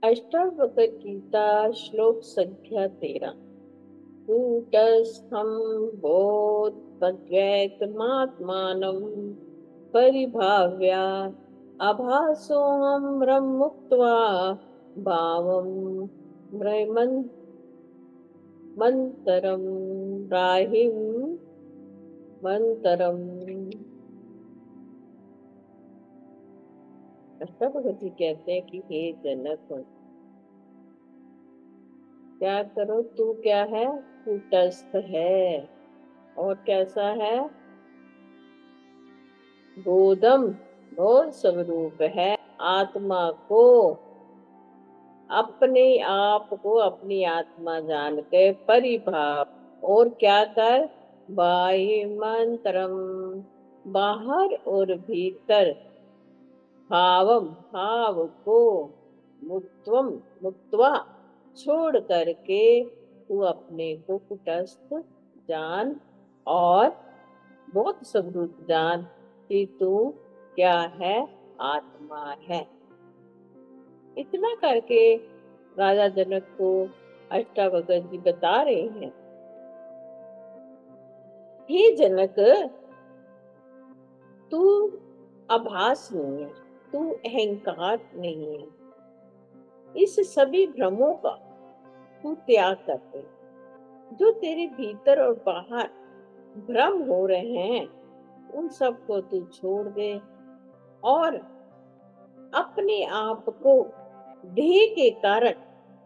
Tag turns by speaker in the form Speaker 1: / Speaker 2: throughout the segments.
Speaker 1: अष्टावक्र गीता श्लोक संख्या 13। कूटस्थं बोधद्वैतमात्मानं परिभाव्य आभासोऽहं ब्रह्मोक्त्वा भावं मंतरम राहिं मंतरम। अष्टावक्र जी कहते हैं कि हे जनक, क्या करो, तू क्या है? कूटस्थ है। और कैसा है? बोधम, बोध स्वरूप है। आत्मा को, अपने आप को अपनी आत्मा जान के परिभाव। और क्या कर? बाह्य मंत्रम, बाहर और भीतर भावम, भाव को मुक्तवम, मुक्तवा छोड़ करके तू अपने को कुटस्थ जान और बहुत स्वरूप जान कि तू क्या है? आत्मा है। इतना करके राजा जनक को अष्टावक्र जी बता रहे हैं, हे जनक, तू आभास नहीं है, तू अहंकार नहीं है। इस सभी भ्रमों का तू त्याग कर दे। जो तेरे भीतर और बाहर भ्रम हो रहे हैं, उन सब को तू छोड़ दे और अपने आप को देह के कारण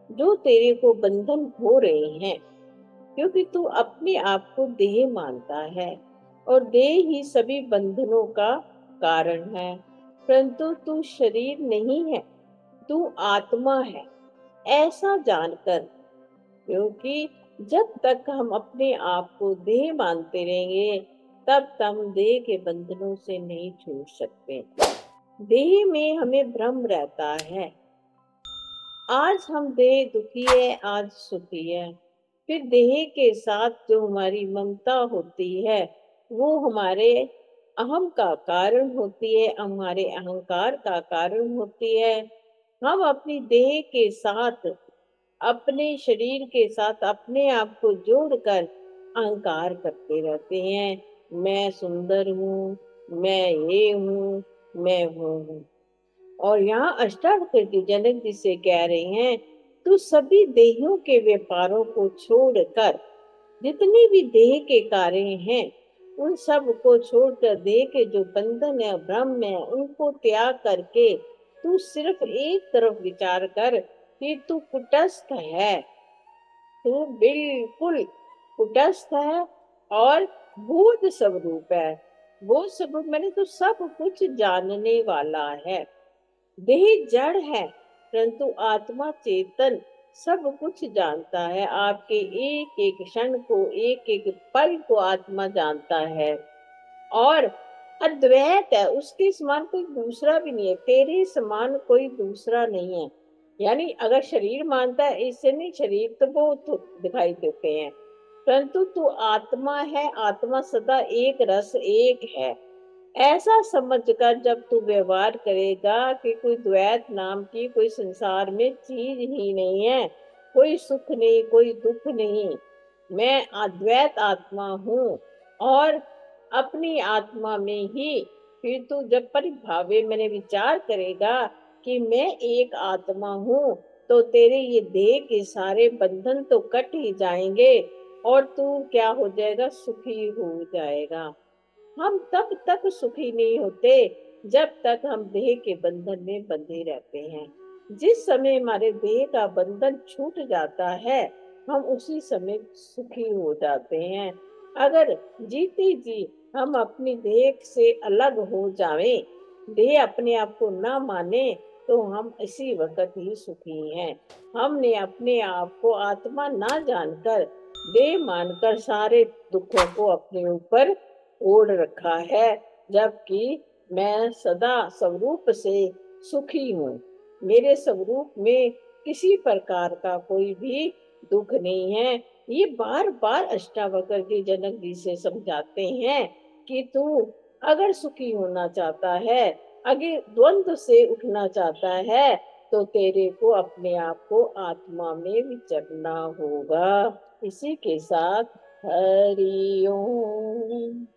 Speaker 1: जो तेरे को बंधन हो रहे हैं, क्योंकि तू अपने आप को देह मानता है और देह ही सभी बंधनों का कारण है। परंतु तू शरीर नहीं है, तू आत्मा है, ऐसा जानकर। क्योंकि जब तक हम अपने आप को देह मानते रहेंगे, तब तक हम देह के बंधनों से नहीं छूट सकते। देह में हमें भ्रम रहता है, आज हम देह दुखी है, आज सुखी है। फिर देह के साथ जो हमारी ममता होती है, वो हमारे अहम का कारण होती है, हमारे अहंकार का कारण होती है। हम अपनी देह के साथ, अपने शरीर के साथ अपने आप को जोड़कर अहंकार करते रहते हैं। मैं सुंदर हूँ, मैं ये हूँ, मैं वो हूँ। और यहाँ अष्टावक्र जी जनक जी से कह रहे हैं, तू सभी देहियों के व्यापारों को छोड़कर, जितनी भी देह के कार्य हैं, उन सब को छोड़कर देह के जो बंधन है, भ्रम है, उनको त्याग करके तू सिर्फ एक तरफ विचार कर कि तू कुटस्थ है। तू बिल्कुल कुटस्थ है और बोध स्वरूप है। बोध स्वरूप मैंने तो सब कुछ जानने वाला है। देह जड़ है, परंतु आत्मा चेतन सब कुछ जानता है। आपके एक एक क्षण को, एक एक पल को आत्मा जानता है और अद्वैत है। उसके समान कोई दूसरा भी नहीं है, तेरे समान कोई दूसरा नहीं है। यानी अगर शरीर मानता है, इससे नहीं, शरीर तो बहुत दिखाई देते हैं, परंतु तू आत्मा है। आत्मा सदा एक रस एक है। ऐसा समझकर जब तू व्यवहार करेगा कि कोई द्वैत नाम की कोई संसार में चीज ही नहीं है, कोई सुख नहीं, कोई दुख नहीं, मैं अद्वैत आत्मा हूँ। और अपनी आत्मा में ही फिर तू जब परिभावे मैंने विचार करेगा कि मैं एक आत्मा हूँ, तो तेरे ये देह के सारे बंधन तो कट ही जाएंगे और तू क्या हो जाएगा? सुखी हो जाएगा। हम तब तक सुखी नहीं होते जब तक हम देह के बंधन में बंधे रहते हैं। जिस समय हमारे देह का बंधन छूट जाता है, हम उसी समय सुखी हो जाते हैं। अगर जीते जी हम अपनी देह से अलग हो जाएं, देह अपने आप को ना माने, तो हम इसी वक्त ही सुखी हैं। हमने अपने आप को आत्मा ना जानकर, देह मानकर सारे दुखों को अपने ऊपर ओढ़ रखा है, जबकि मैं सदा स्वरूप से सुखी हूँ। मेरे स्वरूप में किसी प्रकार का कोई भी दुख नहीं है। ये बार बार अष्टावक्र जी जनक जी से समझाते हैं कि तू अगर सुखी होना चाहता है, अगर द्वंद्व से उठना चाहता है, तो तेरे को अपने आप को आत्मा में विचरना होगा। इसी के साथ हरि ओम।